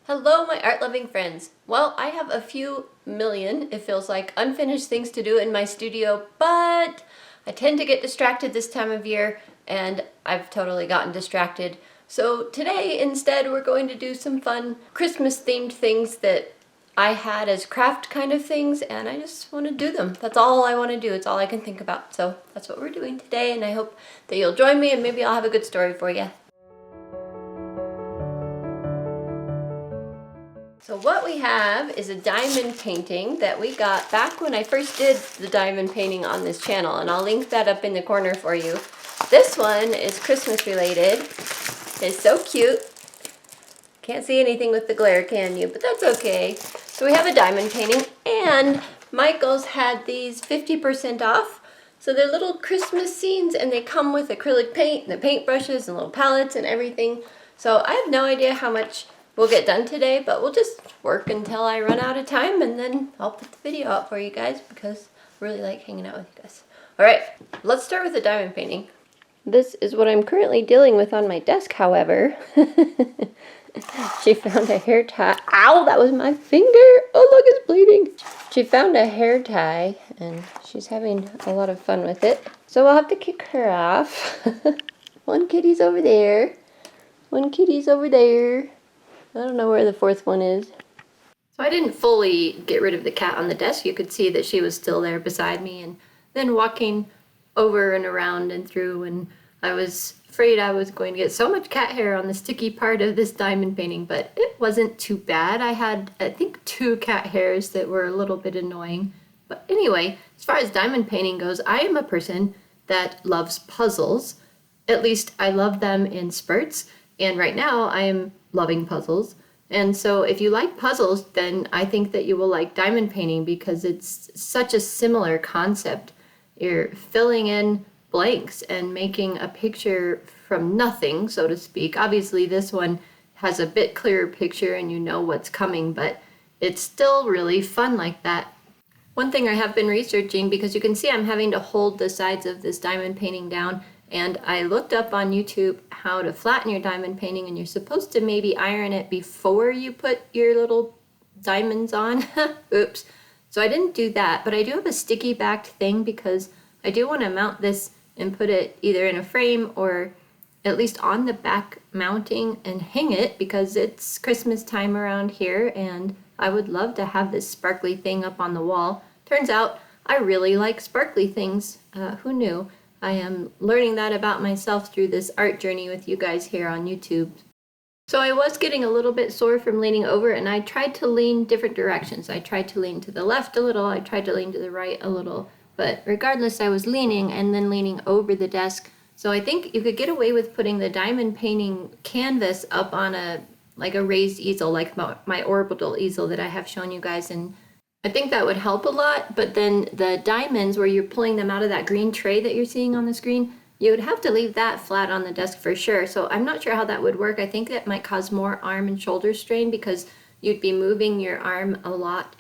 Hello, my art-loving friends. Well, I have a few million, it feels like, unfinished things to do in my studio, but I tend to get distracted this time of year, and I've totally gotten distracted. So today, instead, we're going to do some fun Christmas-themed things that I had as craft kind of things, and I just want to do them. That's all I want to do. It's all I can think about. So that's what we're doing today, and I hope that you'll join me, and maybe I'll have a good story for you. So what we have is a diamond painting that we got back when I first did the diamond painting on this channel, and I'll link that up in the corner for you. This one is Christmas related. It's so cute. Can't see anything with the glare, can you? But that's okay. So we have a diamond painting, and Michael's had these 50% off. So they're little Christmas scenes, and they come with acrylic paint, and the paintbrushes, and little palettes, and everything. So I have no idea how much we'll get done today, but we'll just work until I run out of time, and then I'll put the video out for you guys because I really like hanging out with you guys. All right, let's start with the diamond painting. This is what I'm currently dealing with on my desk, however. She found a hair tie. Ow, that was my finger. Oh, look, it's bleeding. She found a hair tie, and she's having a lot of fun with it. So we'll have to kick her off. One kitty's over there. One kitty's over there. I don't know where the fourth one is. So I didn't fully get rid of the cat on the desk. You could see that she was still there beside me, and then walking over and around and through, and I was afraid I was going to get so much cat hair on the sticky part of this diamond painting, but it wasn't too bad. I had, I think, 2 cat hairs that were a little bit annoying. But anyway, as far as diamond painting goes, I am a person that loves puzzles. At least I love them in spurts, and right now I am loving puzzles. And so if you like puzzles, then I think that you will like diamond painting because it's such a similar concept. You're filling in blanks and making a picture from nothing, so to speak. Obviously this one has a bit clearer picture and you know what's coming, but it's still really fun like that. One thing I have been researching, because you can see I'm having to hold the sides of this diamond painting down, and I looked up on YouTube how to flatten your diamond painting, and you're supposed to maybe iron it before you put your little diamonds on. Oops. So I didn't do that, but I do have a sticky backed thing because I do want to mount this and put it either in a frame or at least on the back mounting and hang it because it's Christmas time around here, and I would love to have this sparkly thing up on the wall. Turns out I really like sparkly things. Who knew? I am learning that about myself through this art journey with you guys here on YouTube. So I was getting a little bit sore from leaning over, and I tried to lean different directions. I tried to lean to the left a little, I tried to lean to the right a little, but regardless I was leaning and then leaning over the desk. So I think you could get away with putting the diamond painting canvas up on a raised easel, like my orbital easel that I have shown you guys, and I think that would help a lot. But then the diamonds, where you're pulling them out of that green tray that you're seeing on the screen, you would have to leave that flat on the desk for sure. So I'm not sure how that would work. I think that might cause more arm and shoulder strain because you'd be moving your arm a lot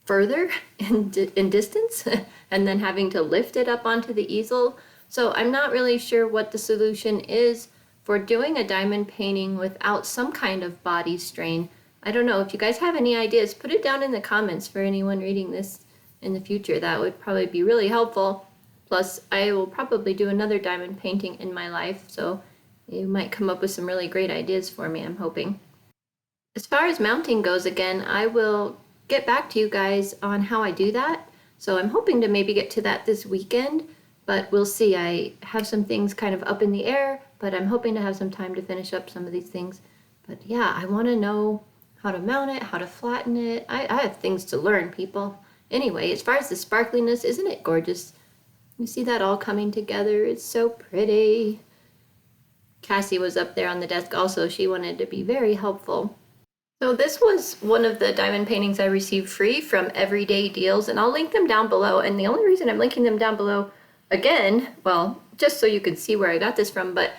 further in distance and then having to lift it up onto the easel. So I'm not really sure what the solution is for doing a diamond painting without some kind of body strain. I don't know. If you guys have any ideas, put it down in the comments for anyone reading this in the future. That would probably be really helpful. Plus, I will probably do another diamond painting in my life, so you might come up with some really great ideas for me, I'm hoping. As far as mounting goes, again, I will get back to you guys on how I do that. So I'm hoping to maybe get to that this weekend, but we'll see. I have some things kind of up in the air, but I'm hoping to have some time to finish up some of these things. But yeah, I want to know how to mount it, how to flatten it. I have things to learn, people. Anyway, as far as the sparkliness, isn't it gorgeous? You see that all coming together? It's so pretty. Cassie was up there on the desk also. She wanted to be very helpful. So this was one of the diamond paintings I received free from Everyday Deals, and I'll link them down below. And the only reason I'm linking them down below, again, well, just so you can see where I got this from, but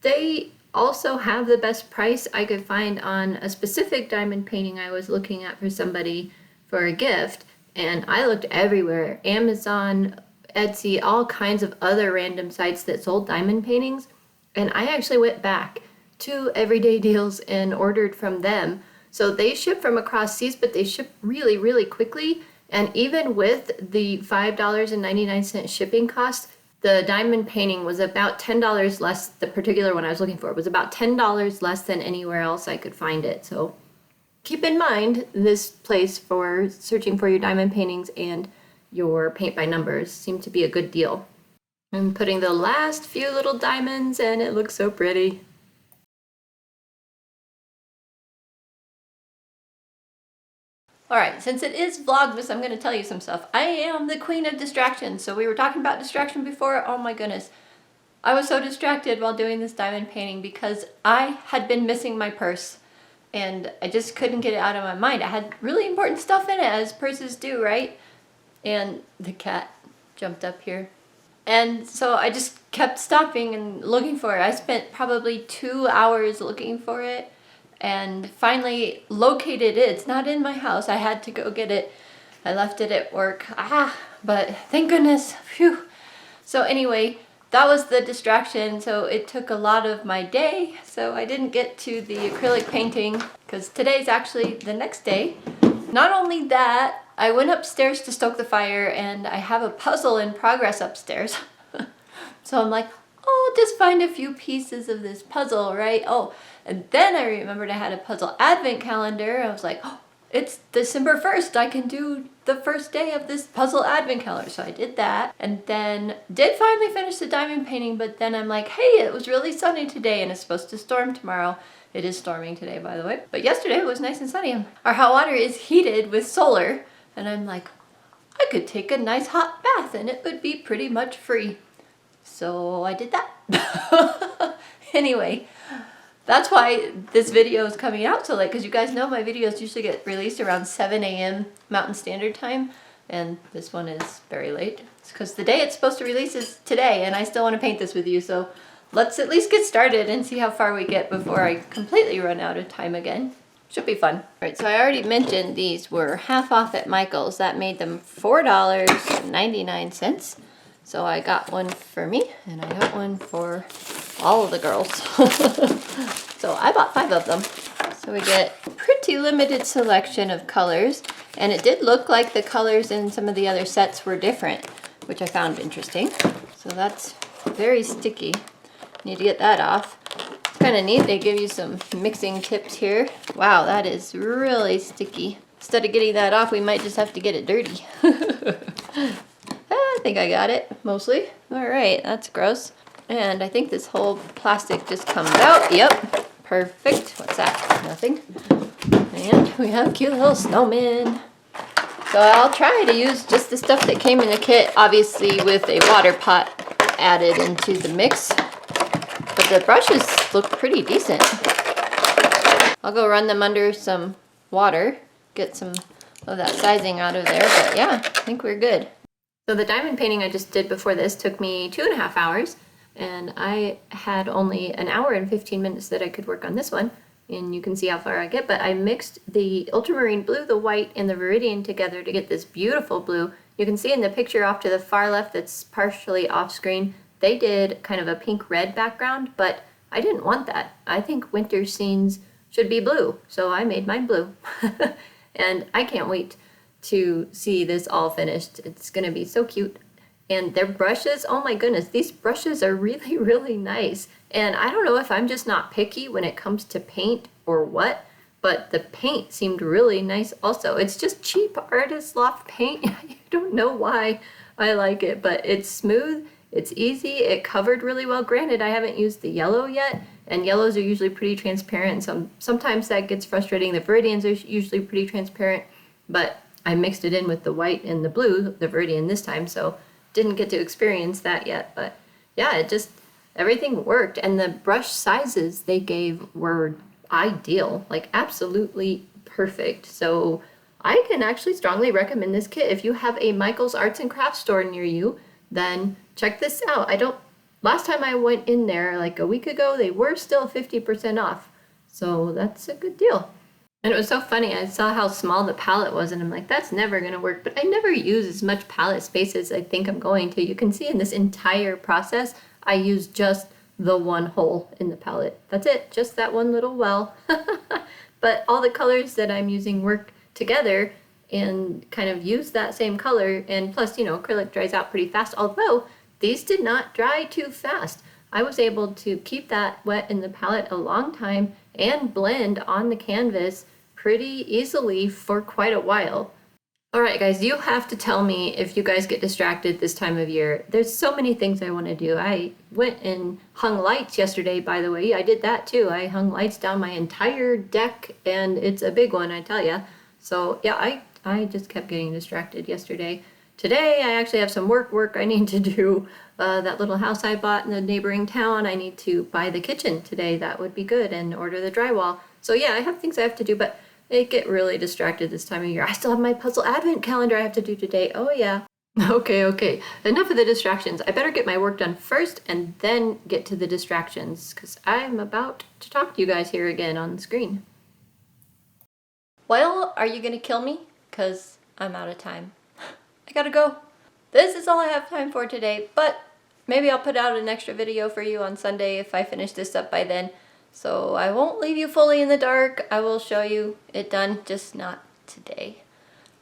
they also have the best price I could find on a specific diamond painting I was looking at for somebody for a gift. And I looked everywhere, Amazon, Etsy, all kinds of other random sites that sold diamond paintings. And I actually went back two everyday deals and ordered from them. So they ship from across seas, but they ship really, really quickly. And even with the $5.99 shipping cost, the diamond painting was about $10 less. The particular one I was looking for was about $10 less than anywhere else I could find it. So keep in mind this place for searching for your diamond paintings and your paint by numbers seem to be a good deal. I'm putting the last few little diamonds and it looks so pretty. Alright, since it is Vlogmas, I'm going to tell you some stuff. I am the queen of distractions. So we were talking about distraction before. Oh my goodness. I was so distracted while doing this diamond painting because I had been missing my purse. And I just couldn't get it out of my mind. I had really important stuff in it, as purses do, right? And the cat jumped up here. And so I just kept stopping and looking for it. I spent probably 2 hours looking for it. And finally located it. It's not in my house. I had to go get it. I left it at work. But thank goodness. Phew. So anyway, that was the distraction. So it took a lot of my day. So I didn't get to the acrylic painting because today's actually the next day. Not only that, I went upstairs to stoke the fire and I have a puzzle in progress upstairs. So I'm like, oh, just find a few pieces of this puzzle, right? Oh, and then I remembered I had a puzzle advent calendar. I was like, oh, it's December 1st. I can do the first day of this puzzle advent calendar. So I did that and then did finally finish the diamond painting. But then I'm like, hey, it was really sunny today and it's supposed to storm tomorrow. It is storming today, by the way. But yesterday it was nice and sunny. Our hot water is heated with solar. And I'm like, I could take a nice hot bath and it would be pretty much free. So I did that. Anyway, that's why this video is coming out so late, because you guys know my videos usually get released around 7 a.m. Mountain Standard Time, and this one is very late. It's because the day it's supposed to release is today, and I still want to paint this with you, so let's at least get started and see how far we get before I completely run out of time again. Should be fun. All right, so I already mentioned these were half off at Michael's. That made them $4.99. So I got one for me, and I got one for all of the girls. So I bought 5 of them. So we get a pretty limited selection of colors, and it did look like the colors in some of the other sets were different, which I found interesting. So that's very sticky. Need to get that off. It's kind of neat. They give you some mixing tips here. Wow, that is really sticky. Instead of getting that off, we might just have to get it dirty. I think I got it, mostly. All right, that's gross. And I think this whole plastic just comes out. Yep, perfect. What's that? Nothing. And we have cute little snowmen. So I'll try to use just the stuff that came in the kit, obviously with a water pot added into the mix. But the brushes look pretty decent. I'll go run them under some water, get some of that sizing out of there. But yeah, I think we're good. So the diamond painting I just did before this took me 2.5 hours, and I had only an hour and 15 minutes that I could work on this one, and you can see how far I get. But I mixed the ultramarine blue, the white, and the viridian together to get this beautiful blue. You can see in the picture off to the far left that's partially off screen, they did kind of a pink-red background, but I didn't want that. I think winter scenes should be blue, so I made mine blue. And I can't wait to see this all finished. It's gonna be so cute. And their brushes, oh my goodness, these brushes are really, really nice. And I don't know if I'm just not picky when it comes to paint or what, but the paint seemed really nice also. It's just cheap artist loft paint. I don't know why I like it, but it's smooth, it's easy, it covered really well. Granted, I haven't used the yellow yet, and yellows are usually pretty transparent. Sometimes that gets frustrating. The viridians are usually pretty transparent, but I mixed it in with the white and the blue, the viridian this time, so didn't get to experience that yet. But yeah, everything worked. And the brush sizes they gave were ideal, like absolutely perfect. So I can actually strongly recommend this kit. If you have a Michael's Arts and Crafts store near you, then check this out. Last time I went in there like a week ago, they were still 50% off. So that's a good deal. And it was so funny, I saw how small the palette was and I'm like, that's never gonna work. But I never use as much palette space as I think I'm going to. You can see in this entire process, I use just the one hole in the palette. That's it, just that one little well. But all the colors that I'm using work together and kind of use that same color, and plus, you know, acrylic dries out pretty fast, although these did not dry too fast. I was able to keep that wet in the palette a long time and blend on the canvas pretty easily for quite a while. Alright guys, you have to tell me if you guys get distracted this time of year. There's so many things I want to do. I went and hung lights yesterday, by the way. I did that too. I hung lights down my entire deck, and it's a big one, I tell ya. So yeah, I just kept getting distracted yesterday. Today I actually have some work I need to do. That little house I bought in the neighboring town, I need to buy the kitchen today. That would be good, and order the drywall. So yeah, I have things I have to do, but I get really distracted this time of year. I still have my puzzle advent calendar I have to do today. Oh yeah. Okay. Enough of the distractions. I better get my work done first and then get to the distractions, because I'm about to talk to you guys here again on the screen. Well, are you gonna kill me? Because I'm out of time. I gotta go. This is all I have time for today, but maybe I'll put out an extra video for you on Sunday if I finish this up by then. So I won't leave you fully in the dark. I will show you it done, just not today.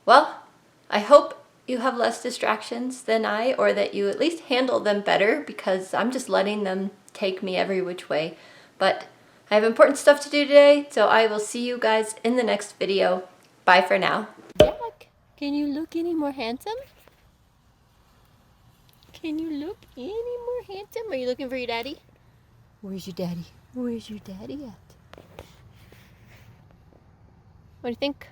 Well, I hope you have less distractions than I, or that you at least handle them better, because I'm just letting them take me every which way. But I have important stuff to do today, so I will see you guys in the next video. Bye for now. Jack, can you look any more handsome? Can you look any more handsome? Are you looking for your daddy? Where's your daddy? Where's your daddy at? What do you think?